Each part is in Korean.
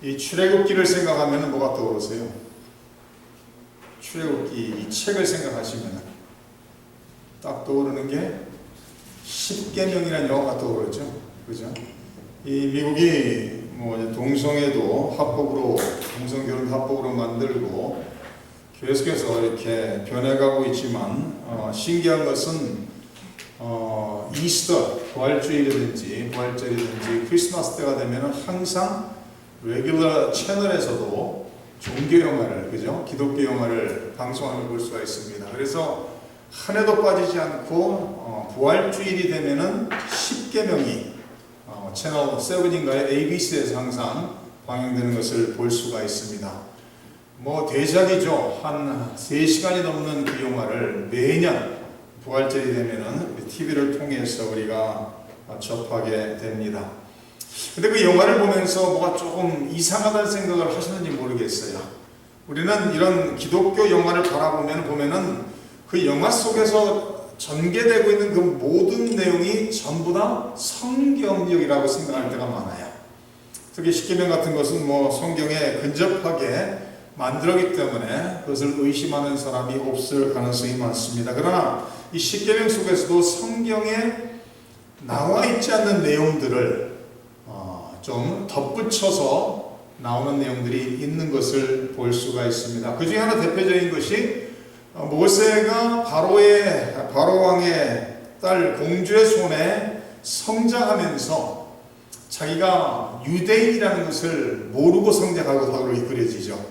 이 출애굽기를 생각하면 뭐가 떠오르세요? 출애굽기 이 책을 생각하시면 딱 떠오르는 게 십계명이라는 영화가 떠오르죠. 그죠? 이 미국이 뭐 동성애도 합법으로, 동성결혼 합법으로 만들고 계속해서 이렇게 변해가고 있지만 신기한 것은 이스터, 부활절이라든지 크리스마스 때가 되면 항상 레귤러 채널에서도 종교 영화를, 그죠? 기독교 영화를 방송하는 걸 볼 수가 있습니다. 그래서 한 해도 빠지지 않고 부활주일이 되면은 십계명이 채널 7인가요? ABC에서 항상 방영되는 것을 볼 수가 있습니다. 뭐 대작이죠. 한 3시간이 넘는 그 영화를 매년 부활절이 되면은 TV를 통해서 우리가 접하게 됩니다. 근데 그 영화를 보면서 뭐가 조금 이상하다는 생각을 하시는지 모르겠어요. 우리는 이런 기독교 영화를 보면은 그 영화 속에서 전개되고 있는 그 모든 내용이 전부 다 성경적이라고 생각할 때가 많아요. 특히 십계명 같은 것은 뭐 성경에 근접하게 만들었기 때문에 그것을 의심하는 사람이 없을 가능성이 많습니다. 그러나 이 십계명 속에서도 성경에 나와 있지 않는 내용들을 좀 덧붙여서 나오는 내용들이 있는 것을 볼 수가 있습니다. 그 중에 하나 대표적인 것이 모세가 바로 왕의 딸 공주의 손에 성장하면서 자기가 유대인이라는 것을 모르고 성장하고 그려지죠.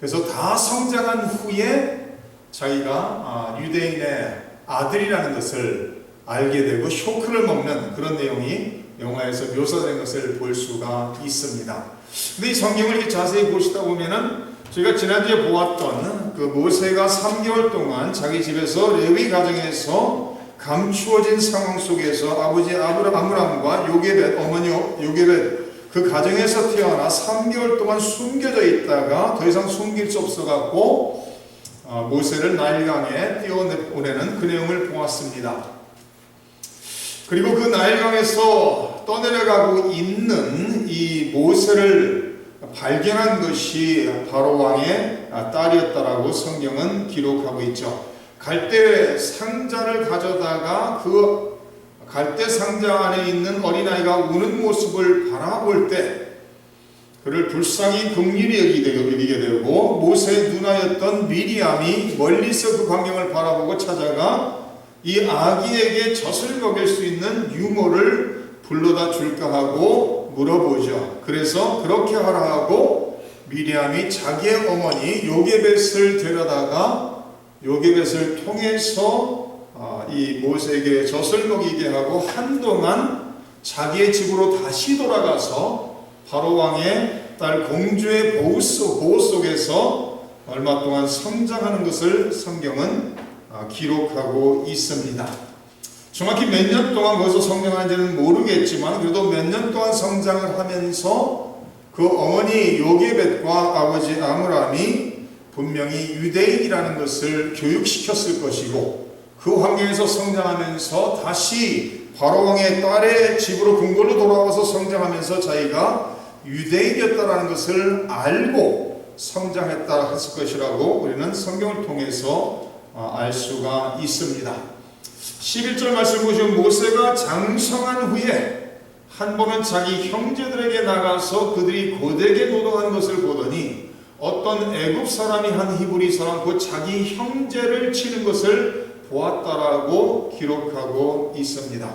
그래서 다 성장한 후에 자기가 유대인의 아들이라는 것을 알게 되고 쇼크를 먹는 그런 내용이 영화에서 묘사된 것을 볼 수가 있습니다. 근데 이 성경을 이렇게 자세히 보시다 보면은 저희가 지난주에 보았던 그 모세가 3개월 동안 자기 집에서 레위 가정에서 감추어진 상황 속에서 아버지 아므람과 요게벳, 어머니 요게벳 그 가정에서 태어나 3개월 동안 숨겨져 있다가 더 이상 숨길 수 없어갖고 모세를 나일강에 띄워보내는 그 내용을 보았습니다. 그리고 그 나일강에서 떠내려가고 있는 이 모세를 발견한 것이 바로 왕의 딸이었다라고 성경은 기록하고 있죠. 갈대 상자를 가져다가 그 갈대 상자 안에 있는 어린아이가 우는 모습을 바라볼 때 그를 불쌍히 긍휼히 여기게 되고 모세의 누나였던 미리암이 멀리서 그 광경을 바라보고 찾아가 이 아기에게 젖을 먹일 수 있는 유모를 불러다 줄까 하고 물어보죠. 그래서 그렇게 하라 하고 미리암이 자기의 어머니 요게벳을 데려다가 요게벳을 통해서 이 모세에게 젖을 먹이게 하고 한동안 자기의 집으로 다시 돌아가서 바로 왕의 딸 공주의 보호 속에서 얼마 동안 성장하는 것을 성경은 기록하고 있습니다. 정확히 몇 년 동안 거기서 성장하는지는 모르겠지만 그래도 몇 년 동안 성장을 하면서 그 어머니 요게벳과 아버지 아므람이 분명히 유대인이라는 것을 교육시켰을 것이고 그 환경에서 성장하면서 다시 바로왕의 딸의 집으로 궁궐로 돌아와서 성장하면서 자기가 유대인이었다는 것을 알고 성장했다 했을 것이라고 우리는 성경을 통해서 알 수가 있습니다. 11절 말씀 보시면 모세가 장성한 후에 한 번은 자기 형제들에게 나가서 그들이 고되게 노동하는 것을 보더니 어떤 애굽 사람이 한 히브리 사람 곧 자기 형제를 치는 것을 보았다라고 기록하고 있습니다.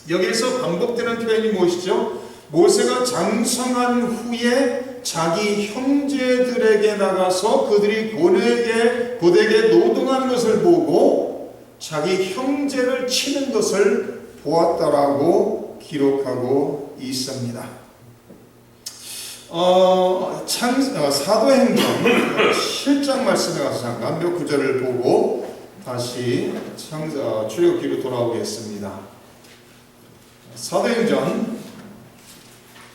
여기에서 반복되는 표현이 무엇이죠? 모세가 장성한 후에 자기 형제들에게 나가서 그들이 고되게 노동하는 것을 보고 자기 형제를 치는 것을 보았다라고 기록하고 있습니다. 사도행전 7장 말씀에 가서 잠깐 몇 구절을 보고 다시 출애굽기로 돌아오겠습니다. 사도행전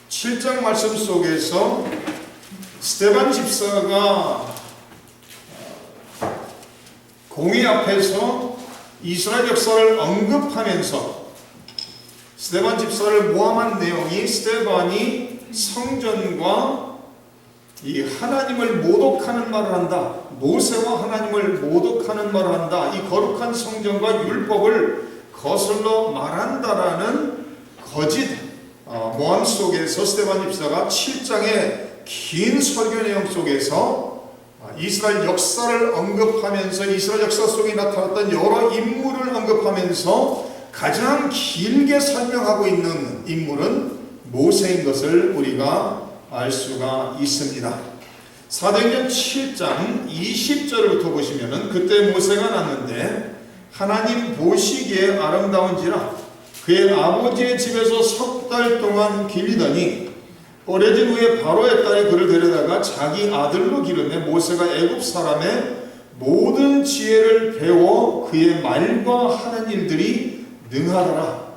7장 말씀 속에서 스데반 집사가 공회 앞에서 이스라엘 역사를 언급하면서 스데반 집사를 모함한 내용이 스데반이 성전과 이 하나님을 모독하는 말을 한다. 모세와 하나님을 모독하는 말을 한다. 이 거룩한 성경과 율법을 거슬러 말한다라는 거짓 모함 속에서 스데반 집사가 7장의 긴 설교 내용 속에서 이스라엘 역사를 언급하면서 이스라엘 역사 속에 나타났던 여러 인물을 언급하면서 가장 길게 설명하고 있는 인물은 모세인 것을 우리가 알 수가 있습니다. 사도행전 7장 20절부터 보시면은 그때 모세가 났는데 하나님 보시기에 아름다운지라 그의 아버지의 집에서 석 달 동안 기르더니 어려진 후에 바로의 딸이 그를 데려다가 자기 아들로 기르매 모세가 애굽 사람의 모든 지혜를 배워 그의 말과 하는 일들이 능하더라.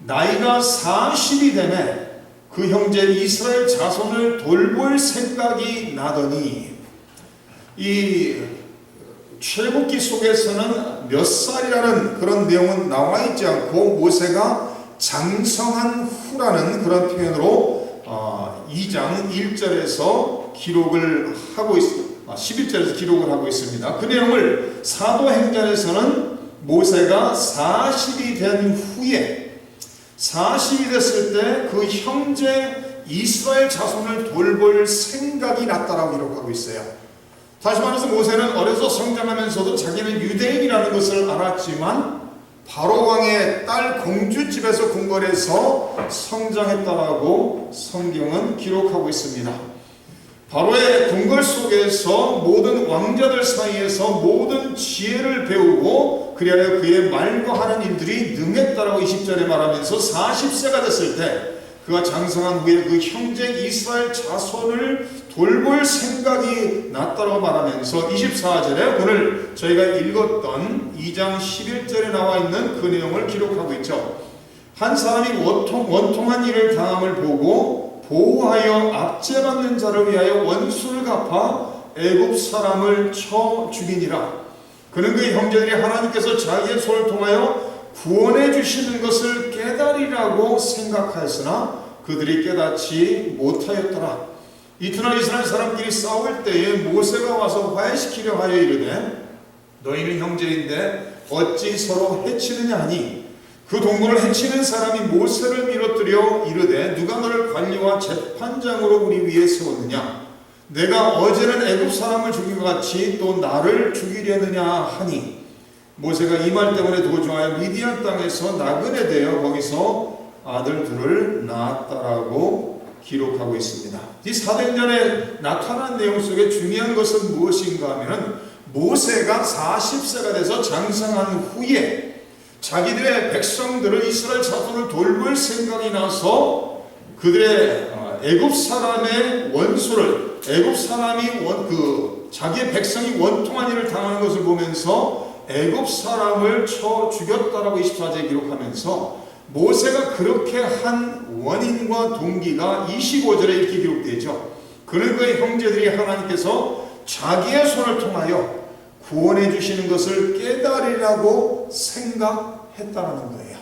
나이가 40이 되매 그 형제 이스라엘 자손을 돌볼 생각이 나더니 이 출애굽기 속에서는 몇 살이라는 그런 내용은 나와 있지 않고 모세가 장성한 후라는 그런 표현으로 2장 1절에서 기록을 하고 있습니다. 11절에서 기록을 하고 있습니다. 그 내용을 사도행전에서는 모세가 40이 된 후에 40이 됐을 때 그 형제 이스라엘 자손을 돌볼 생각이 났다라고 기록하고 있어요. 다시 말해서 모세는 어려서 성장하면서도 자기는 유대인이라는 것을 알았지만 바로 왕의 딸 공주 집에서 궁궐에서 성장했다라고 성경은 기록하고 있습니다. 바로의 궁궐 속에서 모든 왕자들 사이에서 모든 지혜를 배우고 그리하여 그의 말과 하는 일들이 능했다라고 20절에 말하면서 40세가 됐을 때 그가 장성한 후에 그 형제 이스라엘 자손을 돌볼 생각이 났다고 말하면서 24절에 오늘 저희가 읽었던 2장 11절에 나와 있는 그 내용을 기록하고 있죠. 한 사람이 원통한 일을 당함을 보고 보호하여 압제받는 자를 위하여 원수를 갚아 애굽 사람을 쳐 죽이니라. 그는 그의 형제들이 하나님께서 자기의 손을 통하여 구원해 주시는 것을 깨달으라고 생각하였으나 그들이 깨닫지 못하였더라. 이튿날 이스라엘 사람끼리 싸울 때에 모세가 와서 화해시키려 하여 이르되 너희는 형제인데 어찌 서로 해치느냐 하니 그 동물을 해치는 사람이 모세를 밀어뜨려 이르되 누가 너를 관리와 재판장으로 우리 위에 세웠느냐 내가 어제는 애굽 사람을 죽인 것 같이 또 나를 죽이려느냐 하니 모세가 이 말 때문에 도주하여 미디안 땅에서 나그네 되어 거기서 아들들을 낳았다라고 기록하고 있습니다. 이 사도행전에 나타난 내용 속에 중요한 것은 무엇인가 하면 모세가 40세가 돼서 장성한 후에 자기들의 백성들을 이스라엘 자손을 돌볼 생각이 나서 그들의 애굽 사람의 원수를 애굽 사람이 자기의 백성이 원통한 일을 당하는 것을 보면서 애굽 사람을 쳐 죽였다라고 24절에 기록하면서 모세가 그렇게 한 원인과 동기가 25절에 이렇게 기록되죠. 그는 그의 형제들이 하나님께서 자기의 손을 통하여 구원해 주시는 것을 깨달으라고 생각했다는 거예요.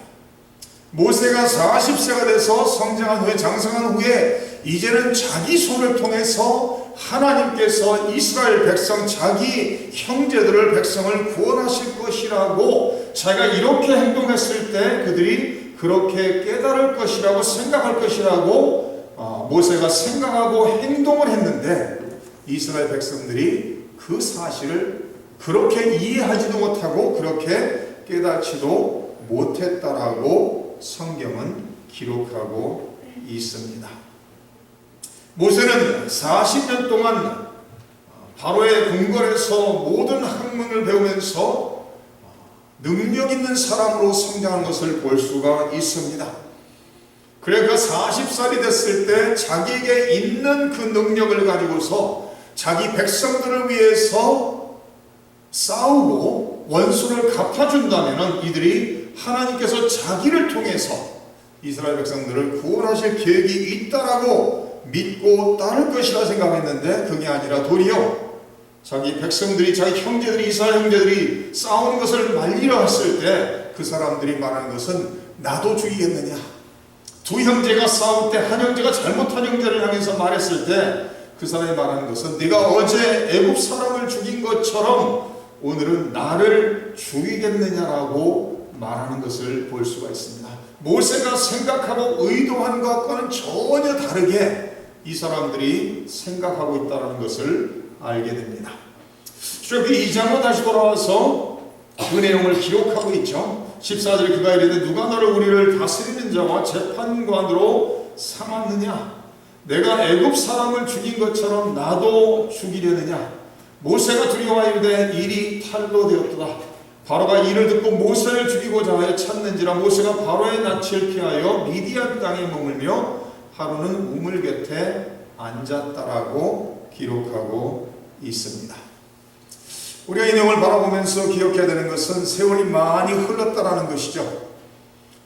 모세가 40세가 돼서 성장한 후에 장성한 후에 이제는 자기 손을 통해서 하나님께서 이스라엘 백성 자기 형제들을 백성을 구원하실 것이라고 자기가 이렇게 행동했을 때 그들이 그렇게 깨달을 것이라고 생각할 것이라고 모세가 생각하고 행동을 했는데 이스라엘 백성들이 그 사실을 그렇게 이해하지도 못하고 그렇게 깨닫지도 못했다라고 성경은 기록하고 있습니다. 모세는 40년 동안 바로의 궁궐에서 모든 학문을 배우면서 능력 있는 사람으로 성장한 것을 볼 수가 있습니다. 그래 그 40살이 됐을 때 자기에게 있는 그 능력을 가지고서 자기 백성들을 위해서 싸우고 원수를 갚아준다면 이들이 하나님께서 자기를 통해서 이스라엘 백성들을 구원하실 계획이 있다라고 믿고 따를 것이라 생각했는데 그게 아니라 도리어 자기 백성들이 자기 형제들이 이스라엘 형제들이 싸우는 것을 말리려 했을 때 그 사람들이 말하는 것은 나도 죽이겠느냐. 두 형제가 싸울 때 한 형제가 잘못한 형제를 향해서 말했을 때 그 사람이 말하는 것은 네가 어제 애굽 사람을 죽인 것처럼 오늘은 나를 죽이겠느냐라고 말하는 것을 볼 수가 있습니다. 모세가 생각하고 의도한 것과는 전혀 다르게 이 사람들이 생각하고 있다는 것을 알게 됩니다. 출애굽기 2장으로 다시 돌아와서 그 내용을 기록하고 있죠. 14절에 그가 이르되 누가 너를 우리를 다스리는 자와 재판관으로 삼았느냐? 내가 애굽 사람을 죽인 것처럼 나도 죽이려느냐? 모세가 두려워 이르되 일이 탈로 되었도다. 바로가 이를 듣고 모세를 죽이고자 하여 찾는지라 모세가 바로의 낯을 피하여 미디안 땅에 머물며 하루는 우물 곁에 앉았다라고 기록하고 있습니다. 우리가 이 내용을 바라보면서 기억해야 되는 것은 세월이 많이 흘렀다라는 것이죠.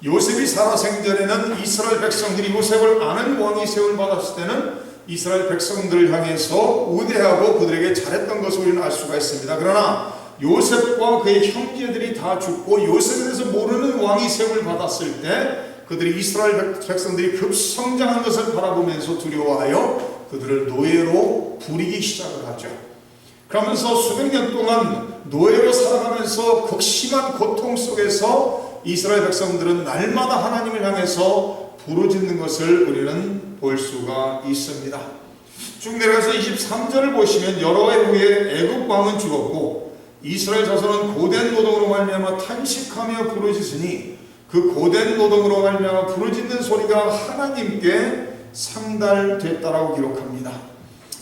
요셉이 살아생전에는 이스라엘 백성들이 요셉을 아는 왕이 세월 받았을 때는 이스라엘 백성들을 향해서 우대하고 그들에게 잘했던 것을 우리는 알 수가 있습니다. 그러나 요셉과 그의 형제들이 다 죽고 요셉에 대해서 모르는 왕이 세월 받았을 때 그들이 이스라엘 백성들이 급성장한 것을 바라보면서 두려워하여 그들을 노예로 부리기 시작을 하죠. 그러면서 수백 년 동안 노예로 살아가면서 극심한 고통 속에서 이스라엘 백성들은 날마다 하나님을 향해서 부르짖는 것을 우리는 볼 수가 있습니다. 쭉 내려가서 23절을 보시면 여러 해 후에 애굽 왕은 죽었고 이스라엘 자손은 고된 노동으로 말미암아 탄식하며 부르짖으니 그 고된 노동으로 말미암아 부르짖는 소리가 하나님께 상달됐다라고 기록합니다.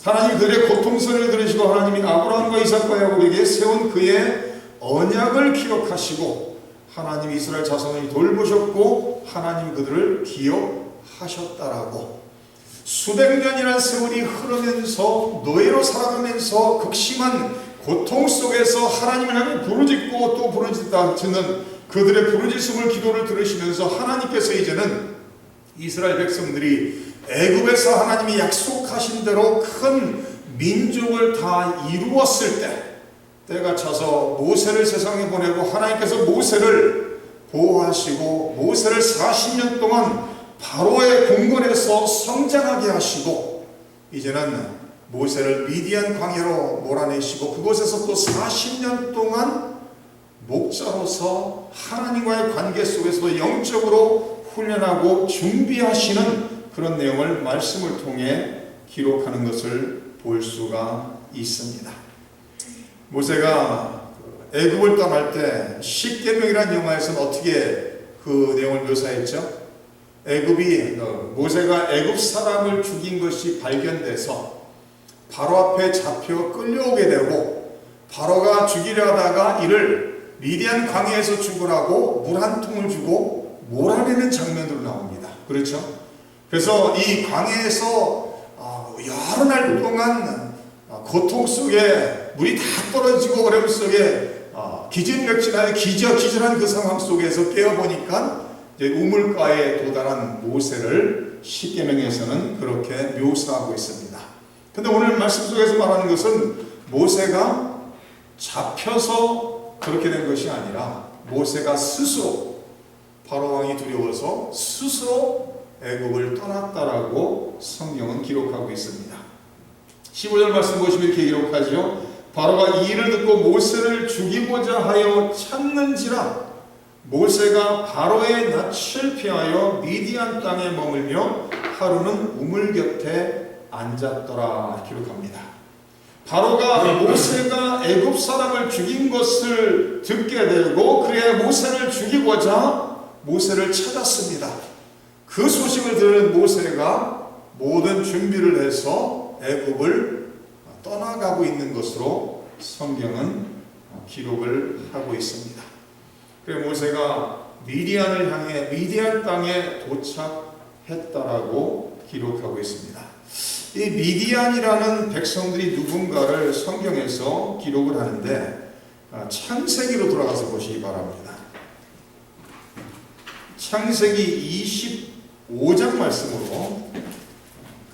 하나님 그들의 고통소리를 들으시고 하나님이 아브라함과 이삭과 야곱에게 세운 그의 언약을 기억하시고 하나님 이스라엘 자손을 돌보셨고 하나님 그들을 기억하셨다라고 수백 년이라는 세월이 흐르면서 노예로 살아가면서 극심한 고통 속에서 하나님을 향해 부르짖고 또 부르짖는 그들의 부르짖음을 기도를 들으시면서 하나님께서 이제는 이스라엘 백성들이 애굽에서 하나님이 약속하신 대로 큰 민족을 다 이루었을 때 때가 차서 모세를 세상에 보내고 하나님께서 모세를 보호하시고 모세를 40년 동안 바로의 궁궐에서 성장하게 하시고 이제는 모세를 미디안 광야로 몰아내시고 그곳에서 또 40년 동안 목자로서 하나님과의 관계 속에서도 영적으로 훈련하고 준비하시는 그런 내용을 말씀을 통해 기록하는 것을 볼 수가 있습니다. 모세가 애굽을 떠날 때 십계명이라는 영화에서는 어떻게 그 내용을 묘사했죠? 모세가 애굽 사람을 죽인 것이 발견돼서 바로 앞에 잡혀 끌려오게 되고 바로가 죽이려 하다가 이를 미디안 광야에서 죽으라고 물 한 통을 주고 몰아내는 장면으로 나옵니다. 그렇죠? 그래서 이 광야에서 여러 날 동안 고통 속에 물이 다 떨어지고 어려움 속에 기진맥진하여 기절한 그 상황 속에서 깨어보니까 이제 우물가에 도달한 모세를 십계명에서는 그렇게 묘사하고 있습니다. 근데 오늘 말씀 속에서 말하는 것은 모세가 잡혀서 그렇게 된 것이 아니라 모세가 스스로 바로 왕이 두려워서 스스로 애굽을 떠났다라고 성경은 기록하고 있습니다. 15절 말씀 보시면 이렇게 기록하죠. 바로가 이 일을 듣고 모세를 죽이고자 하여 찾는지라 모세가 바로의 낯을 피하여 미디안 땅에 머물며 하루는 우물 곁에 앉았더라 기록합니다. 바로가 모세가 애굽 사람을 죽인 것을 듣게 되고 그래 모세를 죽이고자 모세를 찾았습니다. 그 소식을 들은 모세가 모든 준비를 해서 애굽을 떠나가고 있는 것으로 성경은 기록을 하고 있습니다. 그래 모세가 미디안을 향해 미디안 땅에 도착했다라고 기록하고 있습니다. 이 미디안이라는 백성들이 누군가를 성경에서 기록을 하는데 창세기로 돌아가서 보시기 바랍니다. 창세기 25장 말씀으로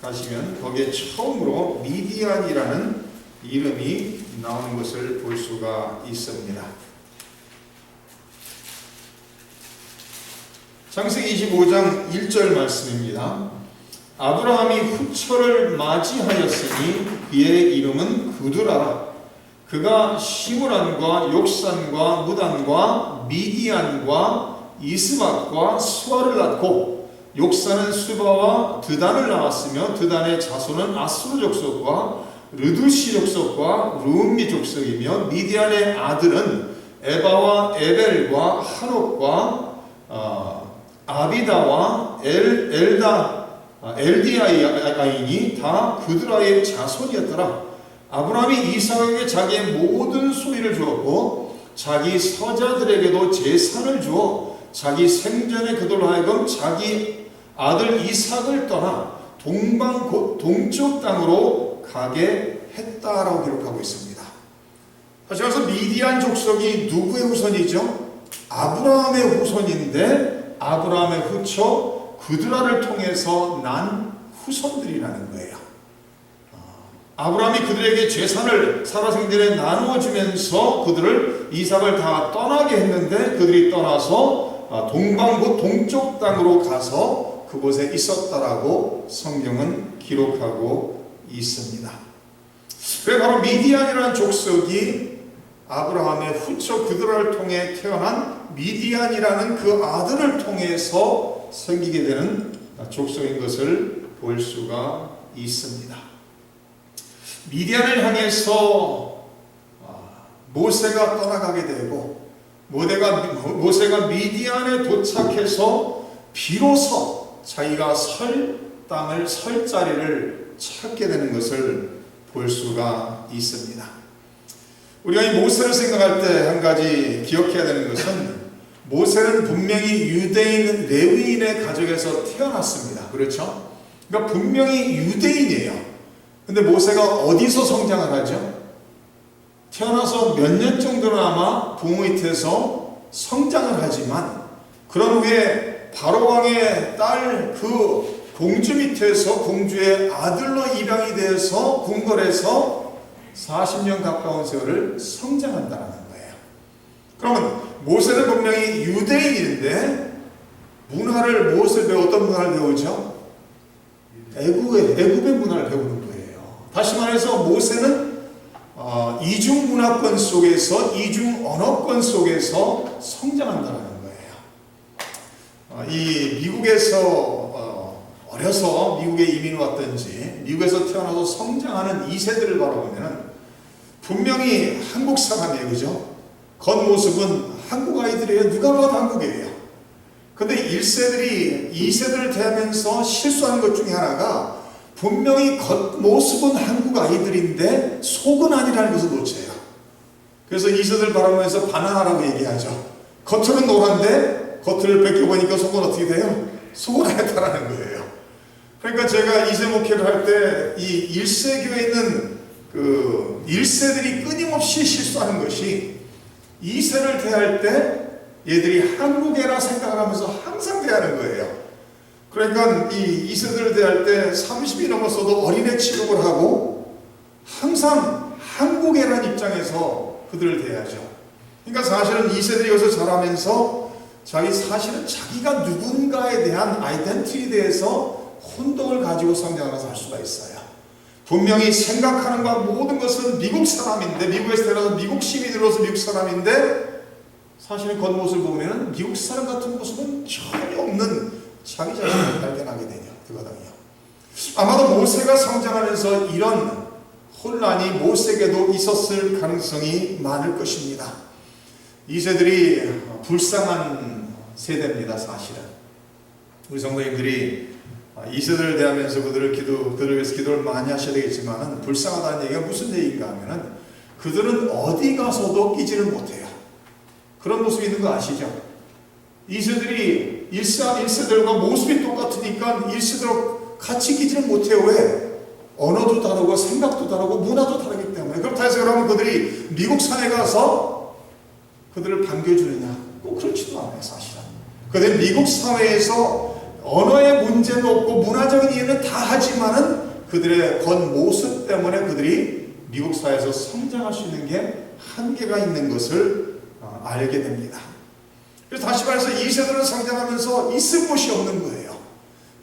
가시면 거기에 처음으로 미디안이라는 이름이 나오는 것을 볼 수가 있습니다. 창세기 25장 1절 말씀입니다. 아브라함이 후처를 맞이하였으니 그의 이름은 그두라라. 그가 시므란과 욕산과 무단과 미디안과 이스박과 수아를 낳고, 욕산은 수바와 드단을 낳았으며 드단의 자손은 아수르 족속과 르두시 족속과 루음미 족속이며, 미디안의 아들은 에바와 에벨과 한옥과 아비다와 엘디아이니 다 그드라의 자손이었더라. 아브라함이 이삭에게 자기의 모든 소유를 주었고 자기 서자들에게도 재산을 주어 자기 생전에 그들로 하여금 자기 아들 이삭을 떠나 동쪽 땅으로 가게 했다라고 기록하고 있습니다. 다시 말해서 미디안 족속이 누구의 후손이죠? 아브라함의 후손인데 아브라함의 후처 그드라를 통해서 난 후손들이라는 거예요. 아브라함이 그들에게 재산을 살아생전에 나누어 주면서 그들을 이삭을 다 떠나게 했는데, 그들이 떠나서 동방부 동쪽 땅으로 가서 그곳에 있었다라고 성경은 기록하고 있습니다. 그래 바로 미디안이라는 족속이 아브라함의 후처 그드라를 통해 태어난 미디안이라는 그 아들을 통해서 생기게 되는 족속인 것을 볼 수가 있습니다. 미디안을 향해서 모세가 떠나가게 되고, 모세가 미디안에 도착해서 비로소 자기가 설 땅을, 설 자리를 찾게 되는 것을 볼 수가 있습니다. 우리가 이 모세를 생각할 때 한 가지 기억해야 되는 것은, 모세는 분명히 유대인 레위인의 가족에서 태어났습니다. 그렇죠? 그러니까 분명히 유대인이에요. 근데 모세가 어디서 성장을 하죠? 태어나서 몇 년 정도는 아마 부모 밑에서 성장을 하지만, 그런 후에 바로왕의 딸 그 공주 밑에서 공주의 아들로 입양이 돼서 궁궐에서 40년 가까운 세월을 성장한다는 거예요. 그러면 모세는 분명히 유대인인데 무엇을 어떤 문화를 배우죠? 애굽의 문화를 배우는 거예요. 다시 말해서 모세는 이중 문화권 속에서, 이중 언어권 속에서 성장한다는 거예요. 이 미국에서 어려서 미국에 이민 왔든지 미국에서 태어나서 성장하는 2세들을 바라보면 분명히 한국 사람이에요. 그죠? 겉모습은 한국 아이들이에요. 누가 봐도 한국이에요. 근데 1세들이 2세들을 대하면서 실수하는 것 중에 하나가, 분명히 겉모습은 한국 아이들인데 속은 아니라는 것을 놓쳐요. 그래서 2세들 바라보면서 바나나라고 얘기하죠. 겉은 노란데 겉을 벗겨보니까 속은 어떻게 돼요? 속은 하얗다라는 거예요. 그러니까 제가 2세 목회를 할 때 이 1세 교회에 있는 그 1세들이 끊임없이 실수하는 것이, 2세를 대할 때 얘들이 한국애라 생각하면서 항상 대하는 거예요. 그러니까 이 2세들을 대할 때 30이 넘었어도 어린애 취급을 하고 항상 한국애라는 입장에서 그들을 대하죠. 그러니까 사실은 2세들이 여기서 자라면서 사실은 자기가 누군가에 대한 아이덴티티에 대해서 혼동을 가지고 성장하면서 할 수가 있어요. 분명히 생각하는 것 모든 것은 미국 사람인데, 미국에서 태어나서 미국 시민으로서 미국 사람인데, 사실은 겉모습을 보면 미국 사람 같은 모습은 전혀 없는 자기 자신을 발견하게 되거든요. 아마도 모세가 성장하면서 이런 혼란이 모세에게도 있었을 가능성이 많을 것입니다. 2세들이 불쌍한 세대입니다. 사실은 우리 성도님들이 2세들을 대하면서 그들을 위해서 기도를 많이 하셔야 되겠지만, 불쌍하다는 얘기가 무슨 얘기인가 하면은, 그들은 어디 가서도 끼지를 못해요. 그런 모습이 있는 거 아시죠? 2세들이 1세들과 모습이 똑같으니까 1세들하고 같이 끼지를 못해요. 왜? 언어도 다르고 생각도 다르고 문화도 다르기 때문에. 그렇다 해서 그러면 그들이 미국 산에 가서 그들을 반겨주느냐? 꼭 그렇지도 않아요. 사실은 그들은 미국 사회에서 언어의 문제는 없고 문화적인 이해는 다 하지만은 그들의 겉모습 때문에 그들이 미국 사회에서 성장할 수 있는 게 한계가 있는 것을 알게 됩니다. 그래서 다시 말해서 2세들은 성장하면서 있을 곳이 없는 거예요.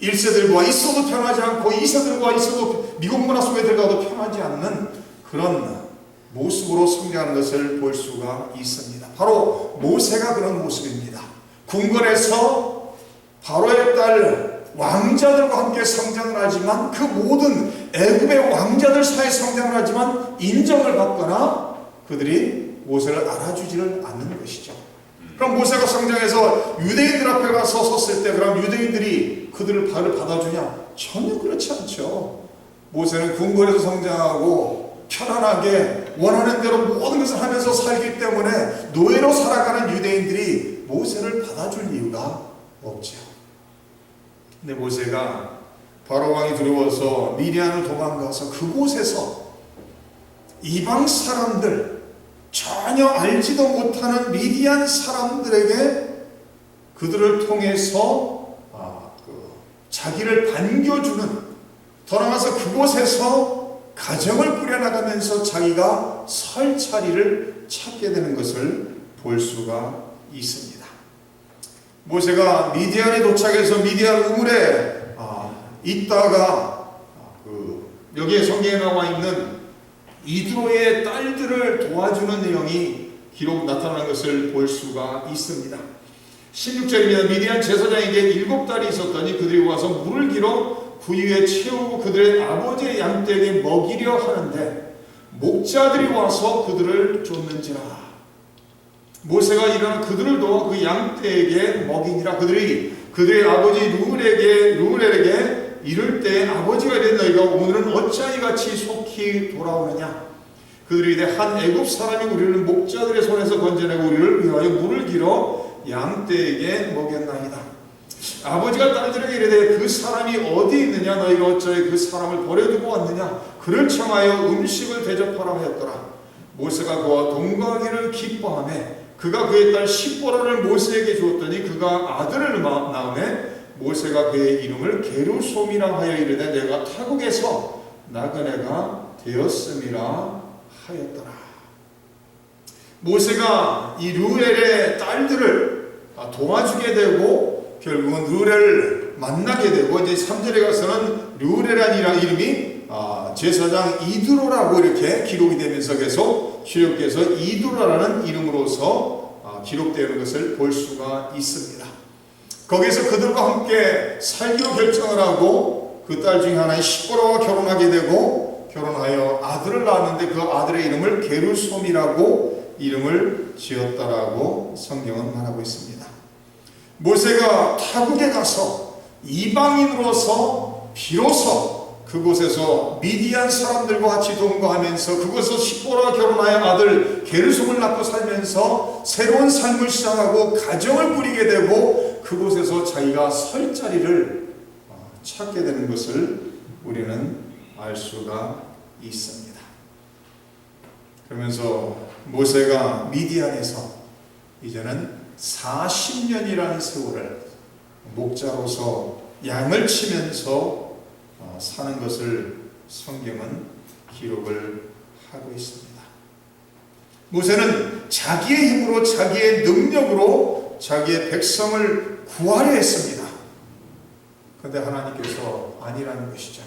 1세들과 있어도 편하지 않고 2세들과 있어도 미국 문화 속에 들어가도 편하지 않는 그런 모습으로 성장하는 것을 볼 수가 있습니다. 바로 모세가 그런 모습입니다. 궁궐에서 바로의 딸 왕자들과 함께 성장을 하지만 그 모든 애굽의 왕자들 사이에 성장을 하지만 인정을 받거나 그들이 모세를 알아주지를 않는 것이죠. 그럼 모세가 성장해서 유대인들 앞에 가서 섰을 때 그럼 유대인들이 그들을 받아주냐? 전혀 그렇지 않죠. 모세는 궁궐에서 성장하고 편안하게 원하는 대로 모든 것을 하면서 살기 때문에 노예로 살아가는 유대인들이 모세를 받아줄 이유가 없죠. 근데 모세가 바로 왕이 두려워서 미디안을 도망가서 그곳에서 이방 사람들 전혀 알지도 못하는 미디안 사람들에게 그들을 통해서 자기를 반겨주는, 더 나아가서 그곳에서 가정을 꾸려나가면서 자기가 설 자리를 찾게 되는 것을 볼 수가 있습니다. 모세가 미디안에 도착해서 미디안 우물에 있다가 여기에 성경에 나와 있는 이드로의 딸들을 도와주는 내용이 기록 나타나는 것을 볼 수가 있습니다. 16절입니다. 미디안 제사장에게 7딸이 있었더니 그들이 와서 물을 길어 부위에 채우고 그들의 아버지의 양떼에게 먹이려 하는데 목자들이 와서 그들을 쫓는지라. 모세가 일어나 그들을 도와 그 양떼에게 먹이니라. 그들이 그들의 아버지 루엘에게 이를 때 아버지가 이르되 너희가 오늘은 어찌하여 같이 속히 돌아오느냐. 그들이 이르되 한 애굽 사람이 우리를 목자들의 손에서 건져내고 우리를 위하여 물을 길어 양떼에게 먹였나이다. 아버지가 딸들에게 이르되 그 사람이 어디 있느냐. 너희가 어찌하여 그 사람을 버려두고 왔느냐. 그를 청하여 음식을 대접하라 하였더라. 모세가 그와 동거하기를 기뻐하며 그가 그의 딸 십보라를 모세에게 주었더니 그가 아들을 낳으매 모세가 그의 이름을 게르솜이라 하여 이르되 내가 타국에서 나그네가 되었음이라 하였더라. 모세가 이 르우엘의 딸들을 도와주게 되고 결국은 르우엘을 만나게 되고 이제 3절에 가서는 르우엘이라는 이름이 제사장 이드로라고 이렇게 기록이 되면서 계속 기록돼서 이드로라는 이름으로서 기록되는 것을 볼 수가 있습니다. 거기서 그들과 함께 살기로 결정을 하고 그 딸 중에 하나인 십보라와 결혼하게 되고 결혼하여 아들을 낳았는데 그 아들의 이름을 게르솜이라고 이름을 지었다라고 성경은 말하고 있습니다. 모세가 타국에 가서 이방인으로서 비로소 그곳에서 미디안 사람들과 같이 동거하면서 그곳에서 십보라와 결혼하여 아들 게르솜을 낳고 살면서 새로운 삶을 시작하고 가정을 꾸리게 되고 그곳에서 자기가 설 자리를 찾게 되는 것을 우리는 알 수가 있습니다. 그러면서 모세가 미디안에서 이제는 40년이라는 세월을 목자로서 양을 치면서 사는 것을 성경은 기록을 하고 있습니다. 모세는 자기의 힘으로 자기의 능력으로 자기의 백성을 구하려 했습니다. 그런데 하나님께서 아니라는 것이죠.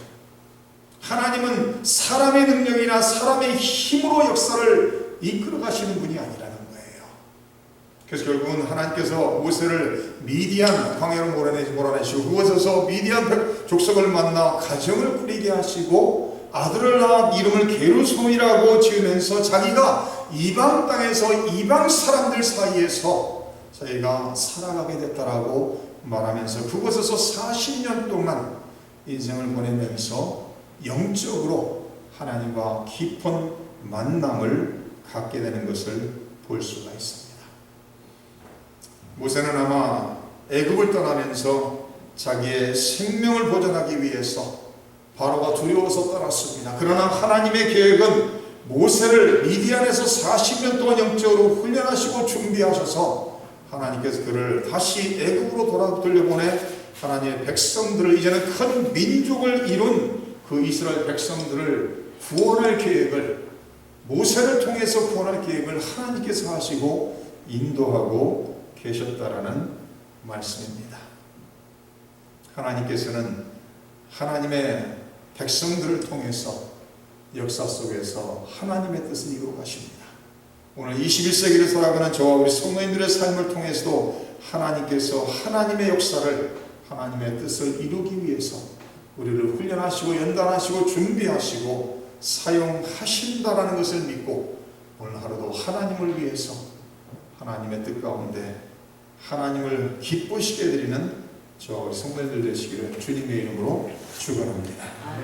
하나님은 사람의 능력이나 사람의 힘으로 역사를 이끌어 가시는 분이 아니라는 거예요. 그래서 결국은 하나님께서 모세를 미디안 광야로 몰아내시고 그곳에서 미디안 족속을 만나 가정을 꾸리게 하시고 아들을 낳아 이름을 게르솜이라고 지으면서 자기가 이방 땅에서 이방 사람들 사이에서 자기가 살아가게 됐다라고 말하면서 그곳에서 40년 동안 인생을 보내면서 영적으로 하나님과 깊은 만남을 갖게 되는 것을 볼 수가 있습니다. 모세는 아마 애굽을 떠나면서 자기의 생명을 보존하기 위해서 바로가 두려워서 떠났습니다. 그러나 하나님의 계획은 모세를 미디안에서 40년 동안 영적으로 훈련하시고 준비하셔서 하나님께서 그를 다시 애굽으로 돌려보내 하나님의 백성들을 이제는 큰 민족을 이룬 그 이스라엘 백성들을 구원할 계획을 모세를 통해서 구원할 계획을 하나님께서 하시고 인도하고 계셨다라는 말씀입니다. 하나님께서는 하나님의 백성들을 통해서 역사 속에서 하나님의 뜻을 이루어 가십니다. 오늘 21세기를 살아가는 저와 우리 성도님들의 삶을 통해서도 하나님께서 하나님의 역사를, 하나님의 뜻을 이루기 위해서 우리를 훈련하시고 연단하시고 준비하시고 사용하신다라는 것을 믿고 오늘 하루도 하나님을 위해서 하나님의 뜻 가운데 하나님을 기쁘시게 드리는 저와 우리 성도님들 되시기를 주님의 이름으로 축원합니다.